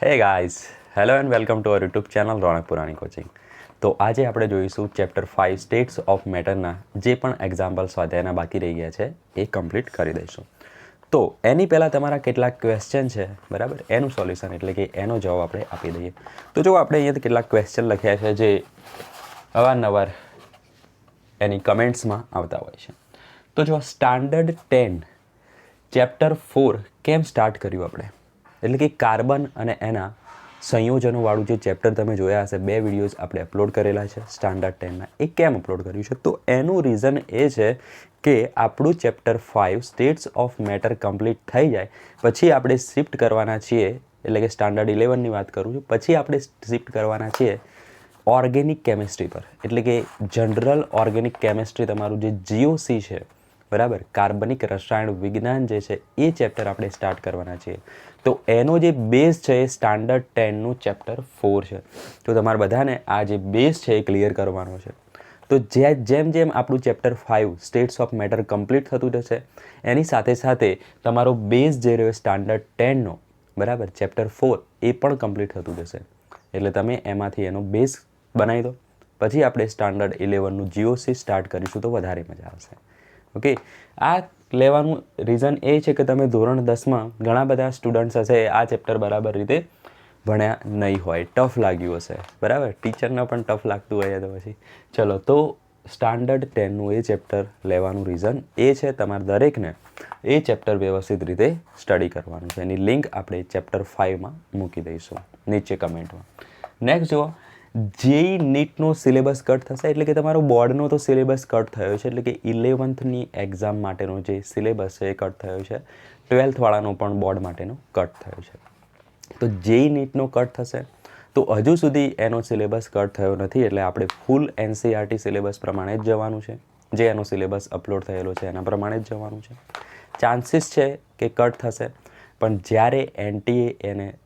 હે guys, hello and welcome to our YouTube channel Ronak Purani coaching. તો આજે આપણે જોઈશું ચેપ્ટર 5 સ્ટેટ્સ ઓફ મેટરના જે પણ એક્ઝામ્પલ સ્વાધ્યાયના બાકી રહી ગયા છે એ કમ્પ્લીટ કરી દઈશું. તો એની પહેલાં તમારા કેટલાક ક્વેશ્ચન છે, બરાબર, એનું સોલ્યુશન એટલે કે એનો જવાબ આપણે આપી દઈએ. તો જો આપણે અહીંયાથી કેટલાક ક્વેશ્ચન લખ્યા છે જે અવારનવાર એની કમેન્ટ્સમાં આવતા હોય છે. તો જો સ્ટાન્ડર્ડ 10 ચેપ્ટર 4 કેમ સ્ટાર્ટ કર્યું આપણે, એટલે કે કાર્બન અને એના સંયોજનોવાળું જે ચેપ્ટર તમે જોયા હશે, 2 વિડીયોઝ આપણે અપલોડ કરેલા છે સ્ટાન્ડર્ડ 10ના, એ કેમ અપલોડ કર્યું છે? તો એનું રીઝન એ છે કે આપણું chapter 5 states of matter complete થઈ જાય પછી આપણે શિફ્ટ કરવાના છીએ, એટલે કે સ્ટાન્ડર્ડ 11ની વાત કરું છું, પછી આપણે શિફ્ટ કરવાના છીએ ઓર્ગેનિક કેમિસ્ટ્રી પર, એટલે કે જનરલ ઓર્ગેનિક કેમિસ્ટ્રી તમારું જે જીઓસી છે, બરાબર, કાર્બનિક રસાયણ વિજ્ઞાન જે છે એ ચેપ્ટર આપણે સ્ટાર્ટ કરવાના છીએ. તો એનો જે બેઝ છે એ સ્ટાન્ડર્ડ 10નું ચેપ્ટર 4 છે. તો તમારે બધાને આ જે બેઝ છે એ ક્લિયર કરવાનો છે. તો જેમ જેમ આપણું chapter 5 states of matter complete થતું જશે એની સાથે સાથે તમારો બેઝ જે રહ્યો સ્ટાન્ડર્ડ 10નો, બરાબર, ચેપ્ટર 4 એ પણ કમ્પ્લીટ થતું જશે. એટલે તમે એમાંથી એનો બેઝ બનાવી દો, પછી આપણે સ્ટાન્ડર્ડ 11નું જીઓસી સ્ટાર્ટ કરીશું તો વધારે મજા આવશે. ઓકે, આ લેવાનું રીઝન એ છે કે તમે ધોરણ 10માં ઘણા બધા સ્ટુડન્ટ્સ હશે આ ચેપ્ટર બરાબર રીતે ભણ્યા નહીં હોય, ટફ લાગ્યું હશે, બરાબર, ટીચરને પણ ટફ લાગતું હોય તો પછી ચલો, તો સ્ટાન્ડર્ડ 10નું એ ચેપ્ટર લેવાનું રીઝન એ છે તમારે દરેકને એ ચેપ્ટર વ્યવસ્થિત રીતે સ્ટડી કરવાનું છે. એની લિંક આપણે ચેપ્ટર 5માં મૂકી દઈશું નીચે કમેન્ટમાં. નેક્સ્ટ જુઓ, જેઈ નીટનો સિલેબસ કટ થશે, એટલે કે તમારો બોર્ડનો તો સિલેબસ કટ થયો છે, એટલે કે 11થની એક્ઝામ માટેનો જે સિલેબસ છે એ કટ થયો છે, 12થવાળાનો પણ બોર્ડ માટેનો કટ થયો છે. તો જેઈ નીટનો કટ થશે, તો હજુ સુધી એનો સિલેબસ કટ થયો નથી, એટલે આપણે ફૂલ એનસીઆરટી સિલેબસ પ્રમાણે જ જવાનું છે, જે એનો સિલેબસ અપલોડ થયેલો છે એના પ્રમાણે જ જવાનું છે. ચાન્સીસ છે કે કટ થશે, પણ જ્યારે એનટીએ એને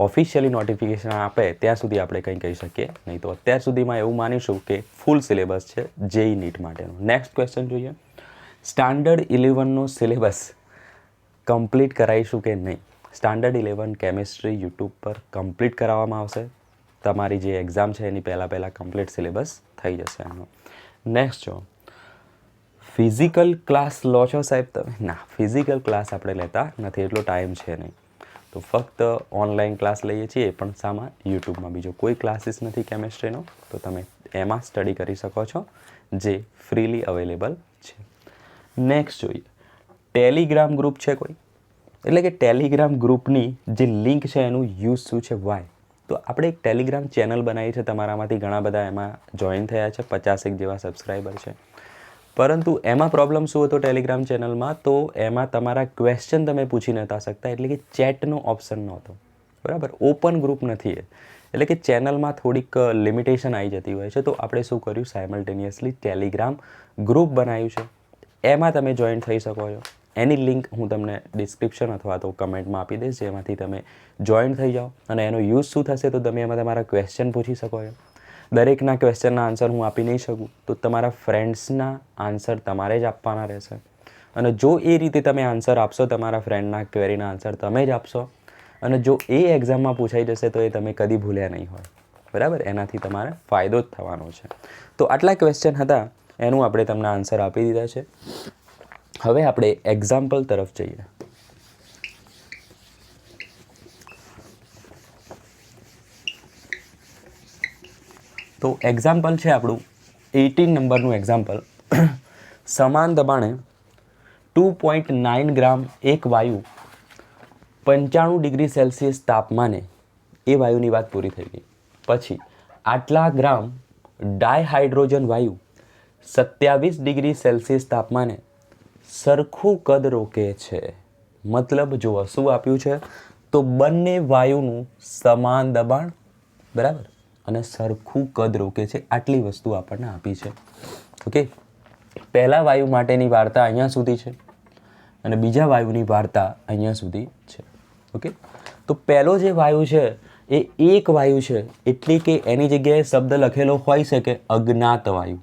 ઓફિશિયલી નોટિફિકેશન આપે ત્યાં સુધી આપણે કંઈ કહી શકીએ નહીં. તો અત્યાર સુધીમાં એવું માનીશું કે ફૂલ સિલેબસ છે જેઈ નીટ માટેનો. નેક્સ્ટ ક્વેશ્ચન જોઈએ, સ્ટાન્ડર્ડ 11નો સિલેબસ કમ્પ્લીટ કરાવીશું કે નહીં? સ્ટાન્ડર્ડ 11 કેમિસ્ટ્રી યુટ્યુબ પર કમ્પ્લીટ કરાવવામાં આવશે. તમારી જે એક્ઝામ છે એની પહેલાં કમ્પ્લીટ સિલેબસ થઈ જશે એનો. નેક્સ્ટ જો, ફિઝિકલ ક્લાસ લો છો સાહેબ તમે? ના, ફિઝિકલ ક્લાસ આપણે લેતા નથી, એટલો ટાઈમ છે નહીં. તો ફક્ત ઓનલાઈન ક્લાસ લઈએ છીએ, પણ સામાં યુટ્યુબમાં. બીજો કોઈ ક્લાસીસ નથી કેમિસ્ટ્રીનો, તો તમે એમાં સ્ટડી કરી શકો છો, જે ફ્રીલી અવેલેબલ છે. નેક્સ્ટ જોઈએ, ટેલિગ્રામ ગ્રુપ છે કોઈ? એટલે કે ટેલિગ્રામ ગ્રુપની જે લિંક છે એનું યુઝ શું છે, વાય? તો આપણે એક ટેલિગ્રામ ચેનલ બનાવી છે, તમારામાંથી ઘણા બધા એમાં જોઈન થયા છે, 50 જેવા સબસ્ક્રાઈબર છે. પરંતુ એમાં પ્રોબ્લેમ શું હતો ટેલિગ્રામ ચેનલમાં? તો એમાં તમારા ક્વેશ્ચન તમે પૂછી નહોતા શકતા, એટલે કે ચેટનો ઓપ્શન નહોતો, બરાબર, ઓપન ગ્રુપ નથી એ, એટલે કે ચેનલમાં થોડીક લિમિટેશન આવી જતી હોય છે. તો આપણે શું કર્યું, સાયમલ્ટેનિયસલી ટેલિગ્રામ ગ્રુપ બનાવ્યું છે, એમાં તમે જોઈન થઈ શકો છો. એની લિંક હું તમને ડિસ્ક્રિપ્શન અથવા તો કમેન્ટમાં આપી દઈશ, જેમાંથી તમે જોઈન થઈ જાઓ. અને એનો યુઝ શું થશે, તો તમે એમાં તમારા ક્વેશ્ચન પૂછી શકો છો. દરેકના ક્વેશ્ચનના આન્સર હું આપી નહીં શકું, તો તમારા ફ્રેન્ડ્સના આન્સર તમારે જ આપવાના રહેશે. અને જો એ રીતે તમે આન્સર આપશો, તમારા ફ્રેન્ડના ક્વેરીના આન્સર તમે જ આપશો, અને જો એ એક્ઝામમાં પૂછાઈ જશે તો એ તમે કદી ભૂલ્યા નહીં હોય, બરાબર, એનાથી તમારે ફાયદો જ થવાનો છે. તો આટલા ક્વેશ્ચન હતા, એનું આપણે તમને આન્સર આપી દીધા છે. હવે આપણે એક્ઝામ્પલ તરફ જઈએ. તો એક્ઝામ્પલ છે આપણું 18 નંબરનું એક્ઝામ્પલ. સમાન દબાણે 2.9 ગ્રામ એક વાયુ 95 ડિગ્રી સેલ્સિયસ તાપમાને, એ વાયુની વાત પૂરી થઈ ગઈ. પછી આટલા ગ્રામ ડાયહાઇડ્રોજન વાયુ 27 ડિગ્રી સેલ્સિયસ તાપમાને સરખું કદ રોકે છે. મતલબ જુઓ શું આપ્યું છે, તો બંને વાયુનું સમાન દબાણ, બરાબર, અને સરખું કદ રોકે છે, આટલી વસ્તુ આપણને આપી છે. ઓકે, પહેલા વાયુ માટેની વાર્તા અહીંયા સુધી છે અને બીજા વાયુની વાર્તા અહીંયા સુધી છે. ઓકે, તો પહેલો જે વાયુ છે એ એક વાયુ છે, એટલે કે એની જગ્યાએ શબ્દ લખેલો હોય છે કે અજ્ઞાત વાયુ,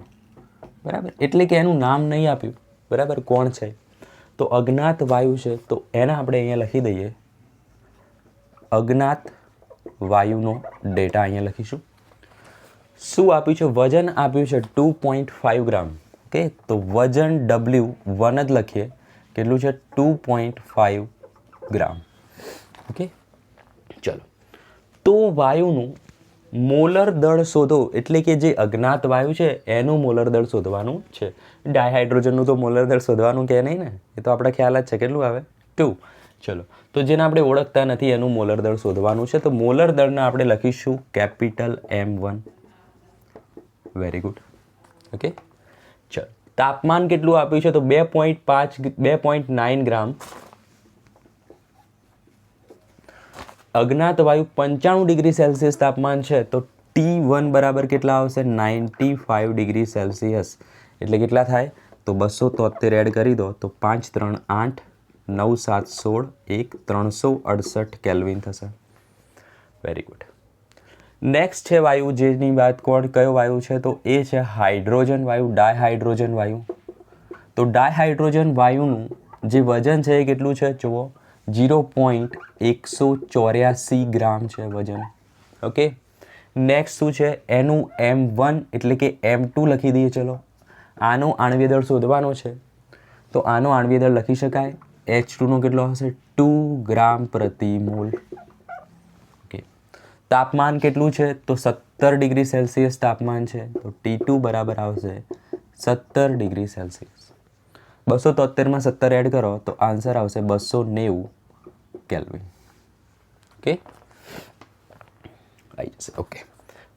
બરાબર, એટલે કે એનું નામ નહીં આપ્યું, બરાબર, કોણ છે તો અજ્ઞાત વાયુ છે. તો એને આપણે અહીંયા લખી દઈએ અજ્ઞાત વાયુનો ડેટા અહીંયા લખીશું. શું આપ્યું છે? વજન આપ્યું છે 2.5 ગ્રામ. ઓકે, તો વજન W1 જ લખીએ. કેટલું છે? 2.5 ગ્રામ. ઓકે, ચલો. તો વાયુનું મોલર દળ શોધો, એટલે કે જે અજ્ઞાત વાયુ છે એનું મોલર દળ શોધવાનું છે. ડાયહાઇડ્રોજનનું તો મોલર દળ શોધવાનું કે નહીં ને, એ તો આપણે ખ્યાલ જ છે. કેટલું આવે? 2. ચલો, તો જેને આપણે ઓળખતા નથી એનું મોલર દળ શોધવાનું છે. તો મોલર દળને આપણે લખીશું capital M1. Very good. Okay, ચલો. તાપમાન કેટલું આપ્યું છે? તો 2.9 ગ્રામ. અજ્ઞાત વાયુ 95 ડિગ્રી સેલ્સિયસ તાપમાન છે, તો T1 બરાબર કેટલા આવશે? 95 ડિગ્રી સેલ્સિયસ. એટલે કેટલા થાય? તો 273 એડ કરી દો તો 5 3 8 9 7 16 1 368 કેલ્વિન થશે. Very good. નેક્સ્ટ છે વાયુ, જેની વાત કયો વાયુ છે? તો એ છે હાઇડ્રોજન વાયુ, ડાયહાઇડ્રોજન વાયુ. તો ડાયહાઇડ્રોજન વાયુનું જે વજન છે એ કેટલું છે? જુઓ, 0.184 ગ્રામ છે વજન. ઓકે, નેક્સ્ટ શું છે? એનું M1 એટલે કે M2 લખી દઈએ. ચલો, આનો આણ્વીય દળ શોધવાનો છે, તો આનો આણ્વીય દળ લખી શકાય. H2નો કેટલો હશે? 2 ગ્રામ પ્રતિ મોલ. ઓકે, તાપમાન કેટલું છે? તો 17 ડિગ્રી સેલ્સિયસ તાપમાન છે, તો T2 બરાબર આવશે 17 ડિગ્રી સેલ્સિયસ. 273 માં 17 એડ કરો તો આન્સર આવશે 290 કેલ્વિન. ઓકે, આવી જશે. ઓકે,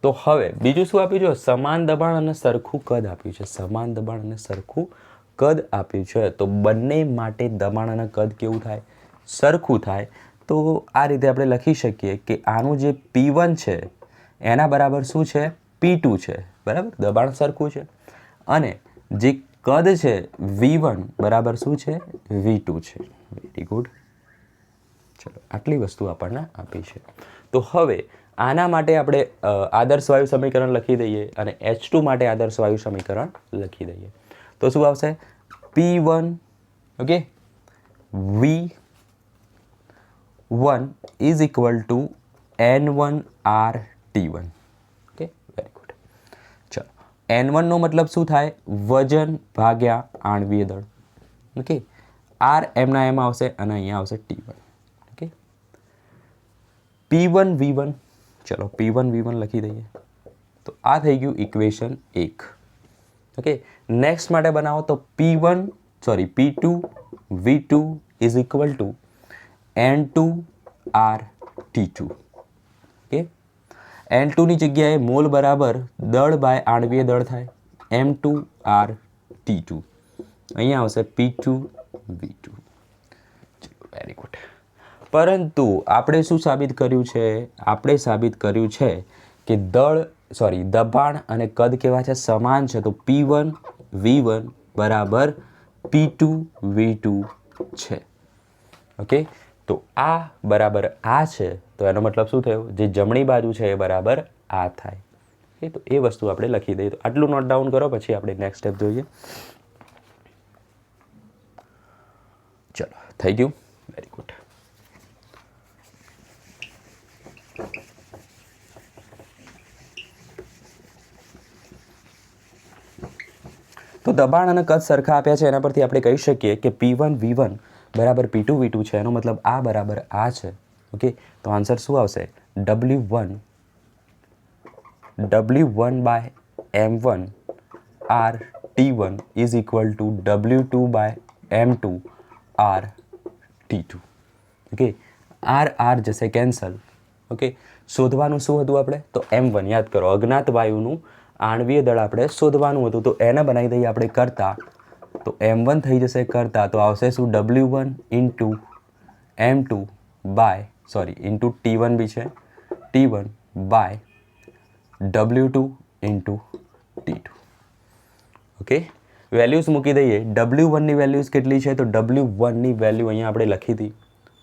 તો હવે બીજું શું આપ્યું છે? સમાન દબાણ અને સરખું કદ આપ્યું છે. સમાન દબાણ અને સરખું કદ આપ્યું છે, તો બંને માટે દબાણ અને કદ કેવું થાય? સરખું થાય. તો આ રીતે આપણે લખી શકીએ કે આનું જે P1 છે એના બરાબર શું છે? P2 છે. બરાબર, દબાણ સરખું છે. અને જે કદ છે V1 બરાબર શું છે? V2 છે. Very good. ચલો, આટલી વસ્તુ આપણને આપી છે. તો હવે આના માટે આપણે આદર્શ વાયુ સમીકરણ લખી દઈએ અને H2 માટે આદર્શ વાયુ સમીકરણ લખી દઈએ. તો શું આવશે? P1, okay, V1 is equal two N1R_T1. Okay, very good. ચલો, N1 નો મતલબ શું થાય? વજન ભાગ્યા આણ્વીય દળ. ઓકે, R એમના એમ આવશે અને અહીંયા આવશે T1. Okay, P1 V1. ચલો, P1 V1 લખી દઈએ. તો આ થઈ ગયું ઇક્વેશન 1. ઓકે, નેક્સ્ટ માટે બનાવો તો P2 V2 is equal to N2R_T2. Okay, N2ની જગ્યાએ મોલ બરાબર દળ બાય આણ્વીય દળ થાય, M2R_T2. અહીંયા આવશે P2 V2. Very good. પરંતુ આપણે શું સાબિત કર્યું છે? આપણે સાબિત કર્યું છે કે દબાણ અને કદ કેવા છે? સમાન છે. તો P1 V1 બરાબર P2 V2 છે. ઓકે, તો આ બરાબર આ છે, તો એનો મતલબ શું થયો? જે જમણી બાજુ છે એ બરાબર આ થાય. ઓકે, તો એ વસ્તુ આપણે લખી દઈએ. તો આટલું નોટ ડાઉન કરો, પછી આપણે નેક્સ્ટ સ્ટેપ જોઈએ. ચલો, થઈ ગયું. Very good. તો દબાણ અને કદ સરખા આપ્યા છે, એના પરથી આપણે કહી શકીએ કે P1 V1 બરાબર P2 V2 છે. એનો મતલબ આ બરાબર આ છે. ઓકે, તો આન્સર શું આવશે? W1 by M1 R_T1 is equal to W2 by M2 R_T2. Okay, R જશે કેન્સલ. ઓકે, શોધવાનું શું હતું આપણે? તો M1 યાદ કરો, અજ્ઞાત વાયુનું આણ્વીય દળ આપણે શોધવાનું હતું. તો એને બનાવી દઈએ આપણે કરતા. તો M1 થઈ જશે કરતા, તો આવશે શું? W1 into M2 by into T1 બી છે, T1 by W2 into T2. Okay, values મૂકી દઈએ. W1ની વેલ્યુઝ કેટલી છે? તો W1ની વેલ્યુ અહીંયા આપણે લખી હતી.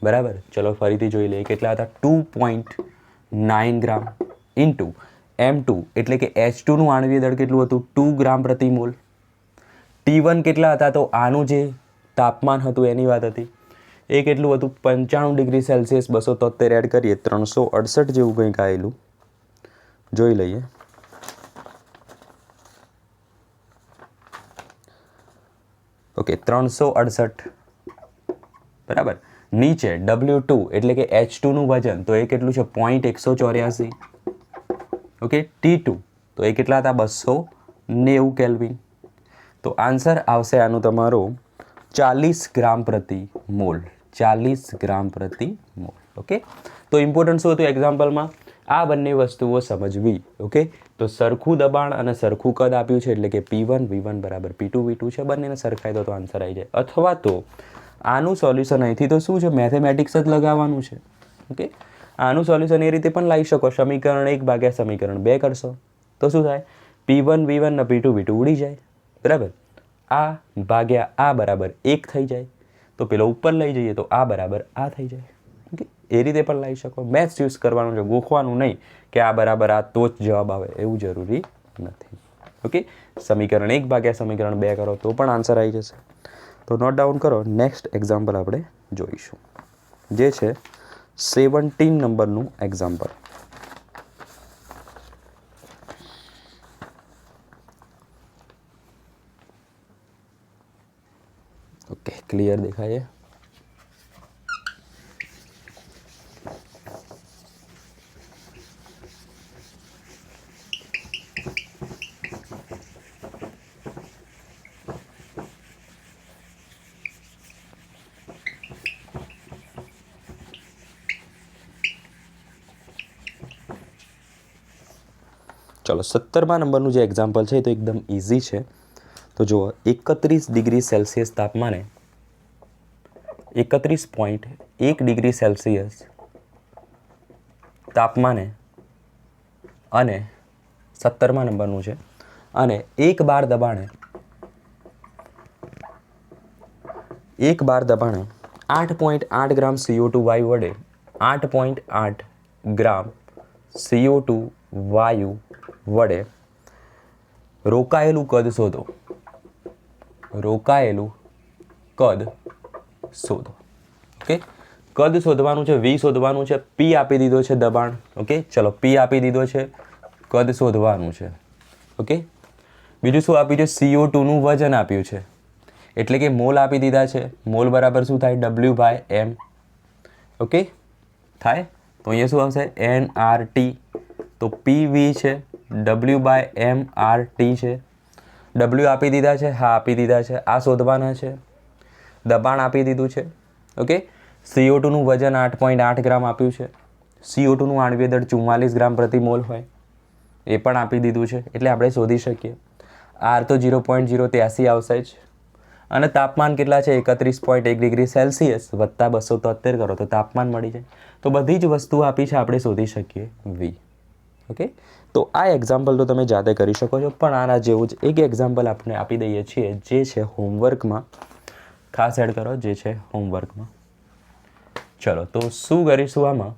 બરાબર, ચલો ફરીથી જોઈ લઈએ. કેટલા હતા? 2.9 ગ્રામ ઇન્ટુ M2 એટલે કે H2નું આણ્વીય દળ કેટલું હતું? 2 ગ્રામ પ્રતિ મોલ. T1 કેટલા હતા? તો આનું જે તાપમાન હતું એની વાત હતી. એ કેટલું હતું 95 ડિગ્રી સેલ્સિયસ 273 એડ કરીએ 368 જેવું કંઈક આવેલું, જોઈ લઈએ. ઓકે 368 બરાબર. નીચે W2 એટલે કે H2નું વજન તો એ કેટલું છે 0.184. ઓકે T2 તો એ કેટલા હતા 290 કેલ્વિન. તો આન્સર આવશે આનું તમારો 40 ગ્રામ પ્રતિ મોલ, 40 ગ્રામ પ્રતિ મોલ. ઓકે તો ઇમ્પોર્ટન્ટ શું હતું એક્ઝામ્પલમાં આ બંને વસ્તુઓ સમજવી. ઓકે તો સરખું દબાણ અને સરખું કદ આપ્યું છે એટલે કે P1 V1 બરાબર P2 V2 છે, બંનેને સરખાઈ દો તો આન્સર આવી જાય. અથવા તો આનું સોલ્યુશન અહીંથી તો શું છે મેથેમેટિક્સ જ લગાવવાનું છે. ઓકે આનું સોલ્યુશન એ રીતે પણ લાવી શકો, સમીકરણ 1 ભાગ્યા સમીકરણ 2 કરશો તો શું થાય P1 V1 ને P2 V2 ઉડી જાય બરાબર. આ ભાગ્યા આ બરાબર 1 થઈ જાય તો પેલો ઉપર લઈ જઈએ તો આ બરાબર આ થઈ જાય. ઓકે એ રીતે પણ લાવી શકો. મેથ્સ યુઝ કરવાનું છે, ગોખવાનું નહીં કે આ બરાબર આ તો જ જવાબ આવે એવું જરૂરી નથી. ઓકે સમીકરણ 1 ભાગ્યા સમીકરણ 2 કરો તો પણ આન્સર આવી જશે. તો નોટ ડાઉન કરો. નેક્સ્ટ એક્ઝામ્પલ આપણે જોઈશું જે છે 17 નંબરનું એક્ઝામ્પલ. ઓકે ક્લિયર દેખાય છે. ચલો 17મા નંબરનું જે એક્ઝામ્પલ છે તો એકદમ ઇઝી છે. તો જુઓ 31 ડિગ્રી સેલ્સિયસ તાપમાને 31.1 ડિગ્રી સેલ્સિયસ તાપમાને અને 17મા નંબરનું છે અને 1 બાર દબાણે 8.8 ગ્રામ CO2 વાયુ વડે 8.8 ગ્રામ CO2 વાયુ વડે રોકાયેલું કદ શોધો. રોકાયેલું કદ શોધો. ઓકે કદ શોધવાનું છે, V શોધવાનું છે, P આપી દીધો છે દબાણ. ઓકે ચલો P આપી દીધો છે, કદ શોધવાનું છે. ઓકે બીજું શું આપ્યું છે CO2નું વજન આપ્યું છે એટલે કે મોલ આપી દીધા છે. મોલ બરાબર શું થાય W/m. ઓકે થાય તો અહીંયા શું આવશે nRT. તો PV છે, W/mRT છે. W આપી દીધા છે, હા આપી દીધા છે, આ શોધવાના છે. દબાણ આપી દીધું છે. ઓકે CO2નું વજન 8.8 ગ્રામ આપ્યું છે. CO2નું આણ્વિક દળ 44 ગ્રામ પ્રતિ મોલ હોય એ પણ આપી દીધું છે એટલે આપણે શોધી શકીએ. R તો 0.083 આવશે જ અને તાપમાન કેટલા છે 31.1 ડિગ્રી સેલ્સિયસ વત્તા 273 કરો તો તાપમાન મળી જાય. તો બધી જ વસ્તુ આપી છે આપણે શોધી શકીએ V. ઓકે તો આ એક્ઝામ્પલ તો તમે જાતે કરી શકો છો પણ આના જેવું જ એક એક્ઝામ્પલ આપણે આપી દઈએ છીએ જે છે હોમવર્કમાં. ખાસ એડ કરો જે છે હોમવર્કમાં. ચલો તો શું કરીશું આમાં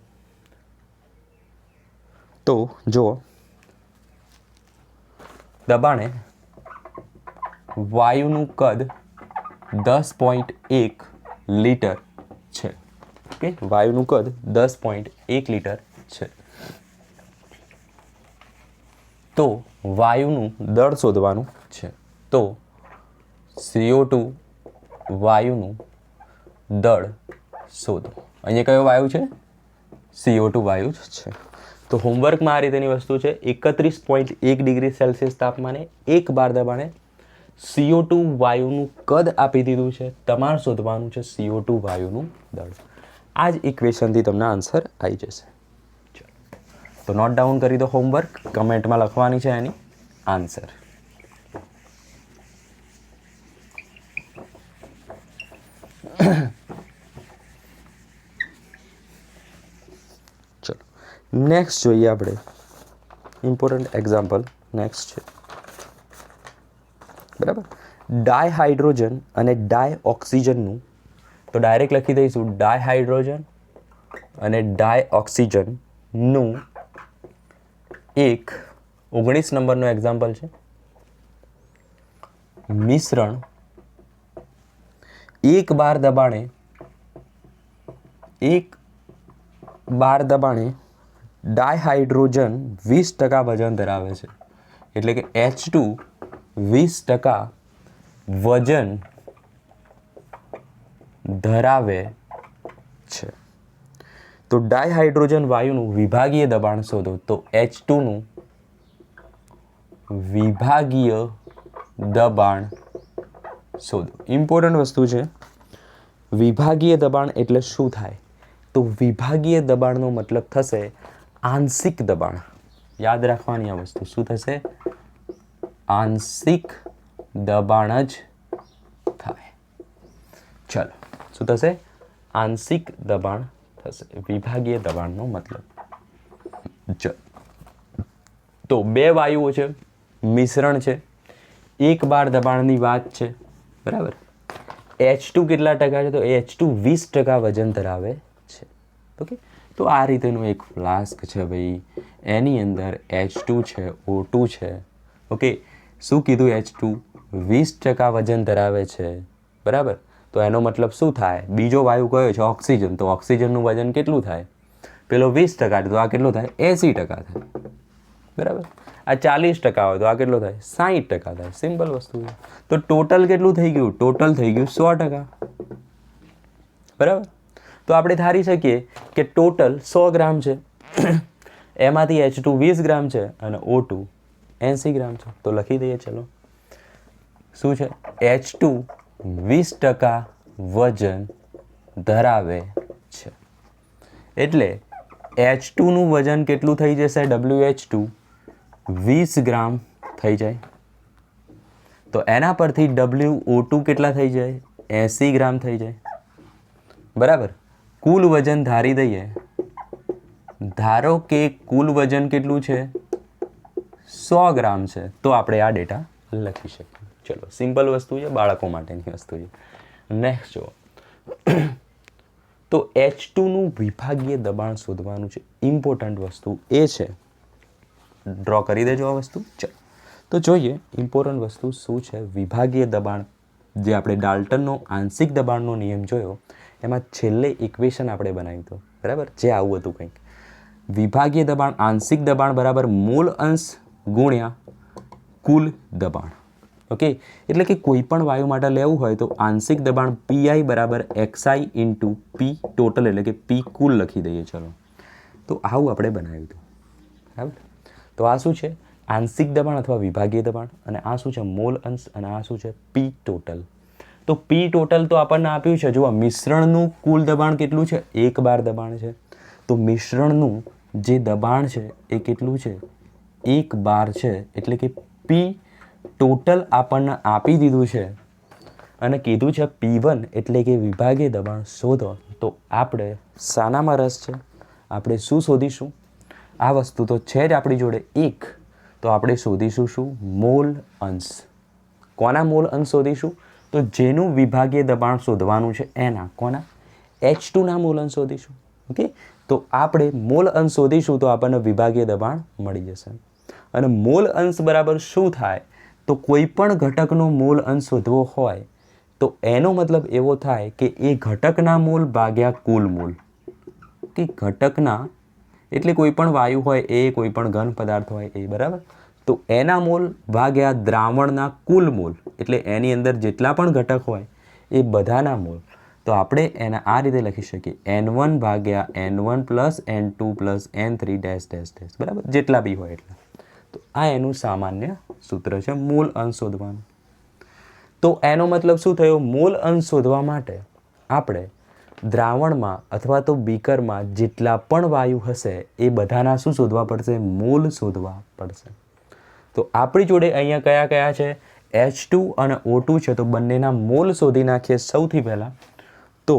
તો જુઓ દબાણે વાયુનું કદ 10.1 લીટર છે. ઓકે વાયુનું કદ 10.1 લીટર છે. તો વાયુનું દળ શોધવાનું છે. તો CO2 વાયુનું દળ શોધો. અહીંયા કયો વાયુ છે CO2 વાયુ જ છે. તો હોમવર્કમાં આ રીતેની વસ્તુ છે 31.1 ડિગ્રી સેલ્સિયસ તાપમાને 1 બાર દબાણે CO2 વાયુનું કદ આપી દીધું છે. તમારે શોધવાનું છે CO2 વાયુનું દળ. આ જ ઇક્વેશનથી તમને આન્સર આવી જશે. તો નોટ ડાઉન કરી દો હોમવર્ક, કમેન્ટમાં લખવાની છે એની આન્સર. ચલો નેક્સ્ટ જોઈએ આપણે ઇમ્પોર્ટન્ટ એક્ઝામ્પલ. નેક્સ્ટ છે બરાબર ડાયહાઇડ્રોજન અને ડાયઓક્સિજનનું. તો ડાયરેક્ટ લખી દઈશું ડાયહાઇડ્રોજન અને ડાયઓક્સિજનનું એક 19 નંબરનું એક્ઝામ્પલ છે. મિશ્રણ 1 બાર દબાણે એક બાર દબાણે ડાયહાઇડ્રોજન 20% વજન ધરાવે છે, એટલે કે H2 20% વજન ધરાવે છે. તો ડાયહાઇડ્રોજન વાયુનું વિભાગીય દબાણ શોધો. તો H2 નું વિભાગીય દબાણ શોધો. ઇમ્પોર્ટન્ટ વસ્તુ છે. વિભાગીય દબાણ એટલે શું થાય? તો વિભાગીય દબાણનો મતલબ થશે આંશિક દબાણ. યાદ રાખવાની આ વસ્તુ. શું થશે? આંશિક દબાણ જ થાય. ચલો, શું થશે? આંશિક દબાણ થશે. વિભાગીય દબાણનો મતલબ. ચલો, તો બે વાયુઓ છે, મિશ્રણ છે, એક બાર દબાણની વાત છે, બરાબર. H2 કેટલા ટકા છે? તો H2 20% વજન ધરાવે છે. ઓકે, તો આ રીતેનું એક ફ્લાસ્ક છે ભાઈ. એની અંદર H2 છે, O2 છે. ઓકે, શું કીધું? H2 20% વજન ધરાવે છે, બરાબર. તો એનો મતલબ શું થાય? બીજો વાયુ કયો છે? ઓક્સિજન. તો ઓક્સિજનનું વજન કેટલું થાય? પેલો 20% તો આ કેટલો થાય? 80% થાય, બરાબર. આ 40% હોય તો આ કેટલો થાય? 60% થાય. સિમ્પલ વસ્તુ છે. તો ટોટલ કેટલું થઈ ગયું? ટોટલ થઈ ગયું 100%, બરાબર. તો આપણે ધારી શકીએ કે ટોટલ 100 ગ્રામ છે, એમાંથી H2 20 ગ્રામ છે અને O2 80 ગ્રામ છે. તો લખી દઈએ. ચલો, શું છે? H2 20% વજન ધરાવે છે, એટલે H2 નું વજન કેટલું થઈ જશે? WH2 20 ગ્રામ થઈ જાય. તો એના પરથી WO2 કેટલા થઈ જાય? 80 ગ્રામ થઈ જાય, બરાબર. કુલ વજન ધારી દઈએ. ધારો કે કુલ વજન કેટલું છે? 100 ગ્રામ છે. તો આપણે આ ડેટા લખી શકીએ. ચલો, સિમ્પલ વસ્તુ છે, બાળકો માટેની વસ્તુ છે. નેક્સ્ટ જુઓ. તો H2 નું વિભાગીય દબાણ શોધવાનું છે. ઇમ્પોર્ટન્ટ વસ્તુ એ છે. ડ્રો કરી દેજો આ વસ્તુ. ચલો, તો જોઈએ ઇમ્પોર્ટન્ટ વસ્તુ શું છે. વિભાગીય દબાણ, જે આપણે ડાલ્ટનનો આંશિક દબાણનો નિયમ જોયો, એમાં છેલ્લે ઇક્વેશન આપણે બનાવ્યું હતું, બરાબર. જે આવું હતું કંઈક. વિભાગીય દબાણ, આંશિક દબાણ બરાબર મોલ અંશ ગુણ્યા કુલ દબાણ. ઓકે, એટલે કે કોઈ પણ વાયુ માટે લેવું હોય તો આંશિક દબાણ PI બરાબર XI ઇન્ટુ P ટોટલ, એટલે કે P કુલ લખી દઈએ. ચલો, તો આવું આપણે બનાવ્યું હતું, બરાબર. તો આ શું છે? આંશિક દબાણ અથવા વિભાગીય દબાણ. અને આ શું છે? મોલ અંશ. અને આ શું છે? P total. તો P ટોટલ તો આપણને આપ્યું છે. જુઓ, મિશ્રણનું કુલ દબાણ કેટલું છે? 1 બાર દબાણ છે. તો મિશ્રણનું જે દબાણ છે એ કેટલું છે? 1 બાર છે. એટલે કે P ટોટલ આપણને આપી દીધું છે અને કીધું છે P1 એટલે કે વિભાગીય દબાણ શોધો. તો આપણે શાનામાં રસ છે? આપણે શું શોધીશું? આ વસ્તુ તો છે જ આપણી જોડે એક. તો આપણે શોધીશું શું? મોલ અંશ. કોના મોલ અંશ શોધીશું? તો જેનું વિભાગીય દબાણ શોધવાનું છે એના. કોના? H2 ના મોલ અંશ શોધીશું. ઓકે, તો આપણે મોલ અંશ શોધીશું તો આપણને વિભાગીય દબાણ મળી જશે. અને મોલ અંશ બરાબર શું થાય? તો કોઈ પણ ઘટકનો મોલ અંશ શોધવો હોય તો એનો મતલબ એવો થાય કે એ ઘટકના મોલ ભાગ્યા કુલ મોલ. કે ઘટકના એટલે કોઈ પણ વાયુ હોય એ, કોઈ પણ ઘન પદાર્થ હોય એ, બરાબર. તો એના મોલ ભાગ્યા દ્રાવણના કુલ મોલ, એટલે એની અંદર જેટલા પણ ઘટક હોય એ બધાના મોલ. તો આપણે એને આ રીતે લખી શકીએ. N1 ભાગ્યા N1 plus N2 plus N3 dash dash dash, બરાબર. જેટલા બી હોય એટલા. તો આ એનું સામાન્ય સૂત્ર છે મોલ અંશ શોધવાનું. તો એનો મતલબ શું થયો? મોલ અંશ શોધવા માટે આપણે દ્રાવણમાં અથવા તો બીકરમાં જેટલા પણ વાયુ હશે એ બધાના શું શોધવા પડશે? મોલ શોધવા પડશે. તો આપણી જોડે અહીંયા કયા કયા છે? H2 અને O2 છે. તો બંનેના મોલ શોધી નાખીએ સૌથી પહેલાં. તો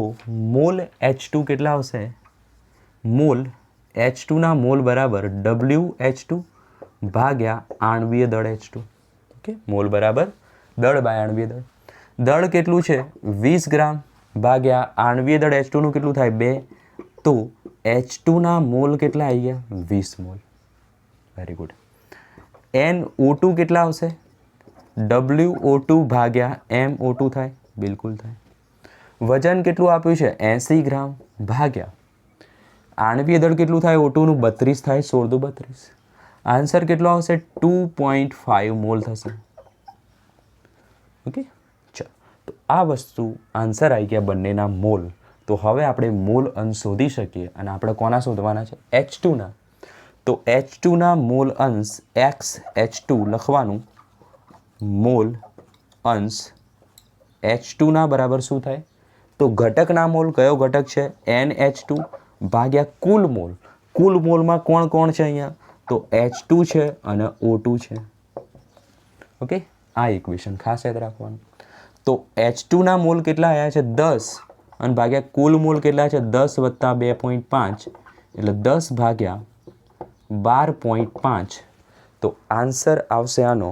મોલ H2 કેટલા આવશે? મોલ H2 ના મોલ બરાબર WH2 ભાગ્યા આણ્વીય દળ H2. ઓકે, મોલ બરાબર દળ બાય આણ્વીય દળ. દળ કેટલું છે? 20 ગ્રામ ભાગ્યા આણ્વીય દળ H2 નું કેટલું થાય? 2. તો H2 ના મોલ કેટલા આવી ગયા? 20 મોલ. Very good. NO2 કેટલા આવશે? WO2 ભાગ્યા MO2 થાય. બિલકુલ થાય. વજન કેટલું આપ્યું છે 80 ગ્રામ ભાગ્યા આણવીય દળ કેટલું થાય O2 નું 32 થાય 16 દુ 32. આન્સર કેટલો આવશે 2.5 મોલ થશે. ઓકે ચાલો તો આ વસ્તુ આન્સર આવી ગયા બંનેના મોલ. તો હવે આપણે મોલ અંશ શોધી શકીએ અને આપણે કોના શોધવાના છે H2 ના. તો H2 ના મોલ અંશ XH2 લખવાનું. મોલ અંશ H2 ના બરાબર શું થાય તો ઘટકના મોલ કયો ઘટક છે NH2 ભાગ્યા કુલ મોલ. કુલ મોલમાં કોણ કોણ છે અહીંયા તો H2 છે અને O2 છે. ઓકે આ ઇક્વેશન ખાસ યાદ રાખવાનું. તો H2 ના મોલ કેટલા આવ્યા છે 10 અને ભાગ્યા કુલ મોલ કેટલા છે 10 વત્તા 2.5 એટલે 10 ભાગ્યા 12.5. તો આન્સર આવશે આનો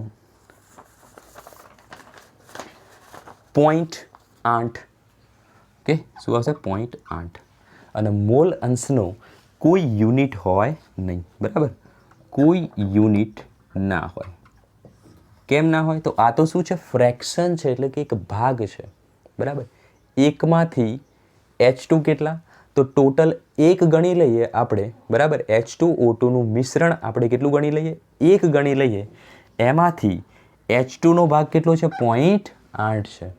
0.8. ઓકે શું આવશે 0.8. અને મોલ અંશનો કોઈ યુનિટ હોય નહીં. બરાબર કોઈ યુનિટ ના હોય. કેમ ના હોય તો આ તો શું છે ફ્રેક્શન છે એટલે કે એક ભાગ છે. બરાબર એકમાંથી H2 કેટલા તો ટોટલ એક ગણી લઈએ આપણે. બરાબર H2O2 નું મિશ્રણ આપણે કેટલું ગણી લઈએ એક ગણી લઈએ. એમાંથી H2 નો ભાગ કેટલો છે 0.8 છે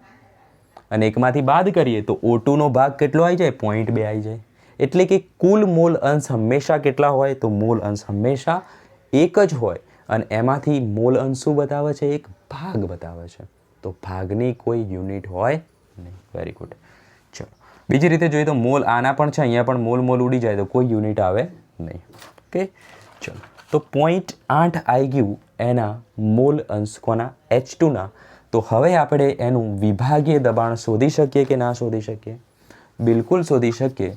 અને એકમાંથી બાદ કરીએ તો O2 નો ભાગ કેટલો આવી જાય 0.2 આવી જાય. એટલે કે કુલ મોલ અંશ હંમેશા કેટલા હોય તો મોલ અંશ હંમેશા એક જ હોય અને એમાંથી મોલ અંશ શું બતાવે છે એક ભાગ બતાવે છે. તો ભાગની કોઈ યુનિટ હોય નહીં. Very good. ચલો બીજી રીતે જોઈએ તો મોલ આના પણ છે અહીંયા પણ મોલ મોલ ઉડી જાય તો કોઈ યુનિટ આવે નહીં. ઓકે ચલો તો 0.8 આવી ગયું એના મોલ અંશ કોના H2 ના. તો હવે આપણે એનું વિભાગીય દબાણ શોધી શકીએ કે ના શોધી શકીએ બિલકુલ શોધી શકીએ.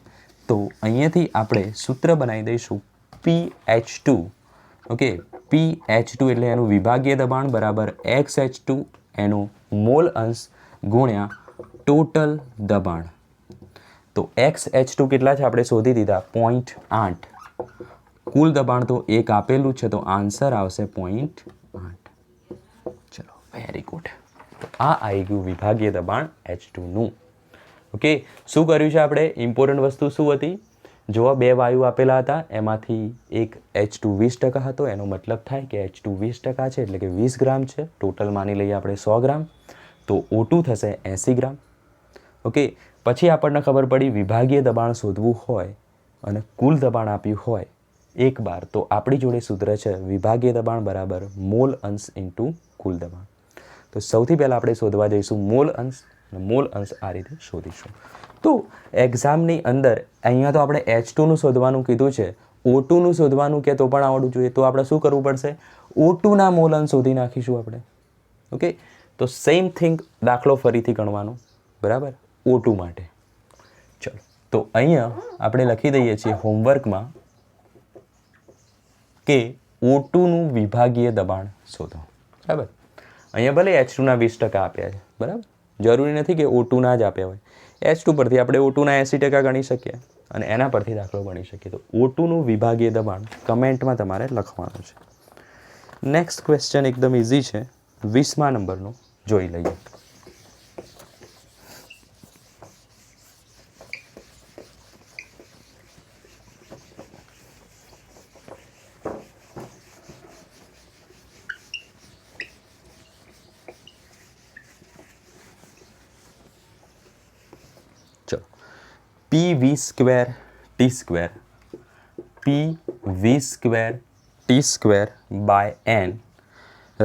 તો અહીંયાથી આપણે સૂત્ર બનાવી દઈશું PH2. ઓકે PH2 એટલે એનું વિભાગીય દબાણ બરાબર XH2 એનું મોલ અંશ ગુણ્યા ટોટલ દબાણ. તો XH2 કેટલા છે આપણે શોધી દીધા 0.8. કુલ દબાણ તો એક આપેલું છે તો આન્સર આવશે 0.8. ચલો વેરી ગુડ. તો આ આવી ગયું વિભાગીય દબાણ H2 નું. ઓકે શું કર્યું છે આપણે ઇમ્પોર્ટન્ટ વસ્તુ શું હતી જોવા બે વાયુ આપેલા હતા એમાંથી એક H2 20% હતો. એનો મતલબ થાય કે H2 20% છે એટલે કે 20 ગ્રામ છે. ટોટલ માની લઈએ આપણે 100 ગ્રામ તો O2 થશે 80 ગ્રામ. ઓકે પછી આપણને ખબર પડી વિભાગીય દબાણ શોધવું હોય અને કુલ દબાણ આપ્યું હોય એક બાર તો આપણી જોડે સૂત્ર છે વિભાગીય દબાણ બરાબર મોલ અંશ ઇન્ટુ કુલ દબાણ. તો સૌથી પહેલાં આપણે શોધવા જઈશું મોલ અંશ અને મોલ અંશ આ રીતે શોધીશું. તો એક્ઝામની અંદર અહીંયા તો આપણે H2 નું શોધવાનું કીધું છે O2 નું શોધવાનું કે તો પણ આવડવું જોઈએ. તો આપણે શું કરવું પડશે O2 ના મોલ અંશ શોધી નાખીશું આપણે. ઓકે તો સેમ થિંગ દાખલો ફરીથી ગણવાનો બરાબર O2 માટે. ચલો તો અહીંયા આપણે લખી દઈએ છીએ હોમવર્કમાં કે O2 નું વિભાગીય દબાણ શોધો. બરાબર અહીંયા ભલે H2 ના 20% આપ્યા છે. બરાબર જરૂરી નથી કે O2 ના જ આપ્યા હોય. H2 પરથી આપણે O2 ના 80% ગણી શકીએ અને એના પરથી દાખલો ગણી શકીએ. તો O2 નું વિભાગીય દબાણ કમેન્ટમાં તમારે લખવાનું છે. નેક્સ્ટ ક્વેશ્ચન એકદમ ઇઝી છે 20મા નંબરનો જોઈ લઈએ. PV square T square PV square T square by N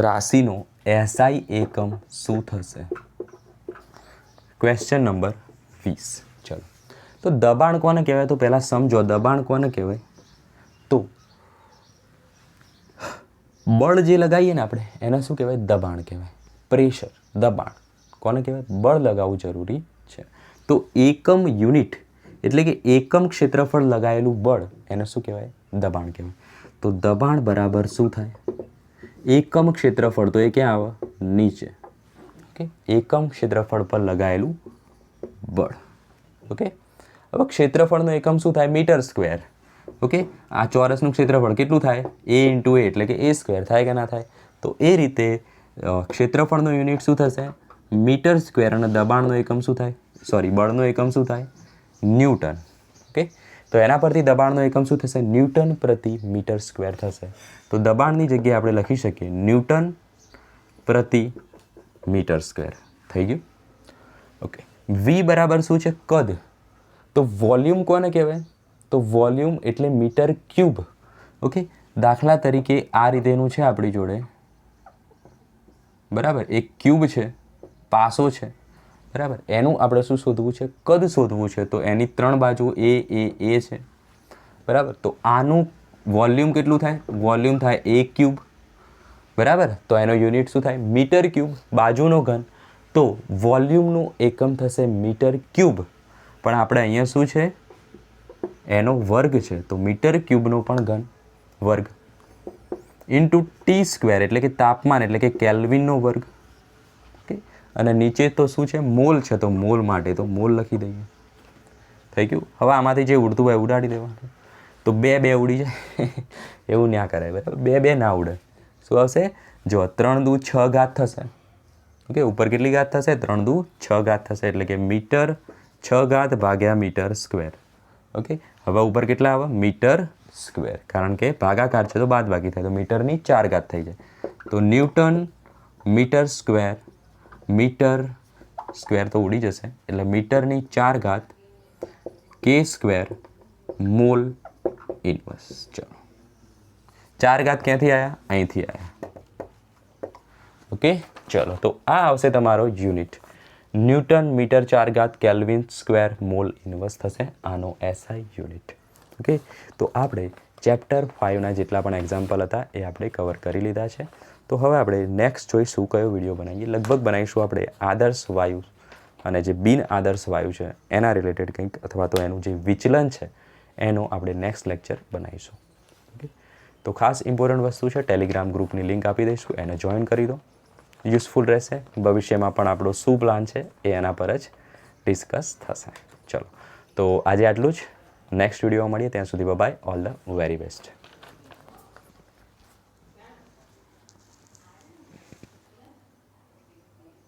રાશિનો SI એકમ શું થશે? Question number 20. ચલો તો દબાણ કોને કહેવાય તો પહેલાં સમજો દબાણ કોને કહેવાય તો બળ જે લગાવીએ ને આપણે એને શું કહેવાય દબાણ કહેવાય. પ્રેશર દબાણ કોને કહેવાય બળ લગાવવું જરૂરી છે. તો એકમ યુનિટ એટલે કે એકમ ક્ષેત્રફળ લગાવેલું બળ એને શું કહેવાય દબાણ કહેવાય. તો દબાણ બરાબર શું થાય એકમ ક્ષેત્રફળ તો એ ક્યાં આવે નીચે. ઓકે એકમ ક્ષેત્રફળ પર લગાવેલું બળ. ઓકે હવે ક્ષેત્રફળનો એકમ શું થાય મીટર સ્ક્વેર. ઓકે આ ચોરસનું ક્ષેત્રફળ કેટલું થાય A × A એટલે કે A સ્ક્વેર થાય કે ના થાય. તો એ રીતે ક્ષેત્રફળનો યુનિટ શું થશે મીટર સ્ક્વેર અને દબાણનો એકમ શું થાય સોરી બળનો એકમ શું થાય? ન્યૂટન. ઓકે, તો એના પરથી દબાણનો એકમ શું થશે? ન્યૂટન પ્રતિ મીટર સ્ક્વેર થશે. તો દબાણની જગ્યાએ આપણે લખી શકીએ ન્યૂટન પ્રતિ મીટર સ્ક્વેર. થઈ ગયું? ઓકે, વી બરાબર શું છે? કદ. તો વોલ્યુમ કોને કહેવાય? તો વોલ્યુમ એટલે મીટર ક્યુબ. ઓકે, દાખલા તરીકે આ રીતેનું છે આપણી જોડે, બરાબર, એક ક્યુબ છે, પાસો છે, બરાબર, એનું આપણે શું શોધવું છે? કદ શોધવું છે. તો એની 3 બાજુ એ છે, બરાબર. તો આનું વોલ્યુમ કેટલું થાય? વોલ્યુમ થાય એ ક્યુબ, બરાબર. તો એનો યુનિટ શું થાય? Metre cube. બાજુનો ઘન, તો વોલ્યુમનું એકમ થશે મીટર ક્યુબ, પણ આપણે અહીંયા શું છે? એનો વર્ગ છે, તો મીટર ક્યુબનો પણ ઘન વર્ગ ઇન્ટુ ટી સ્ક્વેર એટલે કે તાપમાન એટલે કે કેલ્વિનનો વર્ગ. ઓકે, અને નીચે તો શું છે? મોલ છે, તો મોલ માટે તો મોલ લખી દઈએ. થઈ ગયું? હવે આમાંથી જે ઉડતું હોય ઉડાડી દેવાનું. તો બે ઉડી જાય એવું ના કરાય, બરાબર. બે ના ઉડે. શું આવશે? જો 3 દુ 6 ઘાત થશે. ઓકે, ઉપર કેટલી ઘાત થશે? 3 દુ 6 ઘાત થશે, એટલે કે મીટર 6 ઘાત ભાગ્યા મીટર સ્ક્વેર. ઓકે, હવે ઉપર કેટલા આવે? મીટર સ્ક્વેર, કારણ કે ભાગાકાર છે તો બાદ બાકી થાય, તો મીટરની 4 ઘાત થઈ જાય. તો ન્યૂટન મીટર સ્ક્વેર તો ઉડી જશે, એટલે મીટરની 4 ઘાત કે સ્ક્વેર મોલ ઇન્વર્સ. ચલો, 4 ઘાત ક્યાંથી આવ્યા? અહીંથી આવ્યા. ઓકે, ચલો, તો આ આવશે તમારો યુનિટ. ન્યૂટન મીટર 4 ઘાત કેલ્વિન સ્ક્વેર મોલ ઇન્વર્સ થશે આનો SI યુનિટ. ઓકે, તો આપણે ચેપ્ટર 5ના જેટલા પણ એક્ઝામ્પલ હતા એ આપણે કવર કરી લીધા છે. તો હવે આપણે નેક્સ્ટ જોઈશું કયો વિડીયો બનાવીએ. લગભગ બનાવીશું આપણે આદર્શ વાયુ અને જે બિન આદર્શ વાયુ છે એના રિલેટેડ કંઈક, અથવા તો એનું જે વિચલન છે એનો આપણે નેક્સ્ટ લેક્ચર બનાવીશું. ઓકે, તો ખાસ ઇમ્પોર્ટન્ટ વસ્તુ છે, ટેલિગ્રામ ગ્રુપની લિંક આપી દઈશું, એને જોઈન કરી દો. યુઝફુલ રહેશે. ભવિષ્યમાં પણ આપણો શું પ્લાન છે એ એના પર જ ડિસ્કસ થશે. ચલો, તો આજે આટલું જ. નેક્સ્ટ વિડીયોમાં મળીએ, ત્યાં સુધી bye. All the very best.